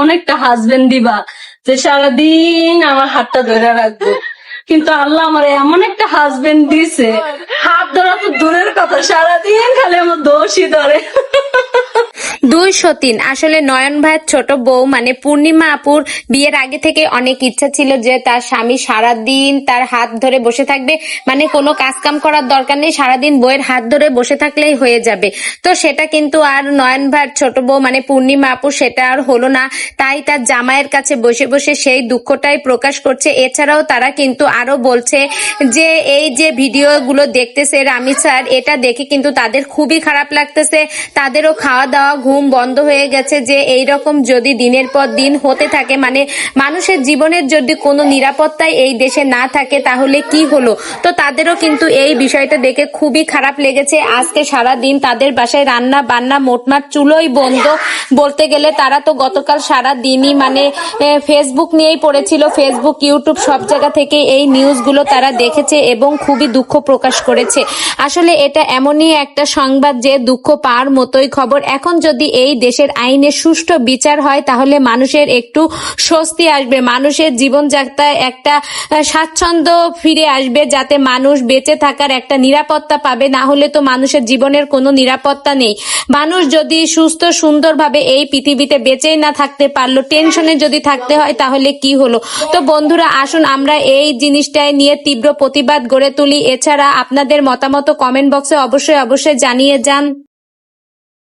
এমন একটা হাজবেন্ড দিবা যে সারাদিন আমার হাতটা ধরে রাখবো। কিন্তু আল্লাহ আমার এমন একটা হাজবেন্ড দিছে, হাত ধরা তো দূরের কথা, সারাদিন খালি আমার দোষই ধরে। 2 আসলে নয়ন ভাইয়ের ছোট বউ মানে পূর্ণিমা আপুর বিয়ের আগে থেকে অনেক ইচ্ছা ছিল যে তার স্বামী সারাদিন তার হাত ধরে বসে থাকবে, মানে কোনো কাজ কাম করার দরকার নেই, সারাদিন বউয়ের হাত ধরে বসে থাকলেই হয়ে যাবে। তো সেটা কিন্তু আর নয়ন ভাইয়ের ছোট বউ মানে পূর্ণিমা আপু সেটা আর হলো না, তাই তার জামাইয়ের কাছে বসে বসে সেই দুঃখটাই প্রকাশ করছে। এছাড়াও তারা কিন্তু আরো বলছে যে এই যে ভিডিওগুলো দেখতেছে রামি স্যার, এটা দেখে কিন্তু তাদের খুবই খারাপ লাগতেছে, তাদেরও খাওয়া দাওয়া ঘুম বন্ধ হয়ে গেছে। যে এই রকম যদি দিনের পর দিন হতে থাকে, মানে মানুষের জীবনের যদি কোনো নিরাপত্তাই এই দেশে না থাকে তাহলে কি হলো। তো তাদেরও কিন্তু এই বিষয়টা দেখে খুবই খারাপ লেগেছে। আজকে সারা দিন তাদের বাসায় রান্না বান্না মোটমাট চুলোই বন্ধ বলতে গেলে। তারা তো গতকাল সারা দিনই মানে ফেসবুক নিয়েই পড়েছিল, ফেসবুক ইউটিউব সব জায়গা থেকে এই নিউজগুলো তারা দেখেছে এবং খুবই দুঃখ প্রকাশ করেছে। আসলে এটা এমনই একটা সংবাদ যে দুঃখ পাওয়ার মতোই খবর। এখন যদি এই দেশের আইনে সুষ্ঠু বিচার হয় তাহলে মানুষের একটু স্বস্তি আসবে, মানুষের জীবনযাত্রায় একটা স্বাচ্ছন্দ্য ফিরে আসবে, যাতে মানুষ বেঁচে থাকার একটা নিরাপত্তা পাবে। না হলে তো মানুষের জীবনের কোনো নিরাপত্তা নেই। মানুষ যদি সুস্থ সুন্দরভাবে এই পৃথিবীতে বেঁচেই না থাকতে পারলো, টেনশনে যদি থাকতে হয় তাহলে কি হলো। তো বন্ধুরা আসুন আমরা এই জিনিসটাই নিয়ে তীব্র প্রতিবাদ গড়ে তুলি। এছাড়া আপনাদের মতামত কমেন্ট বক্সে অবশ্যই জানিয়ে যান।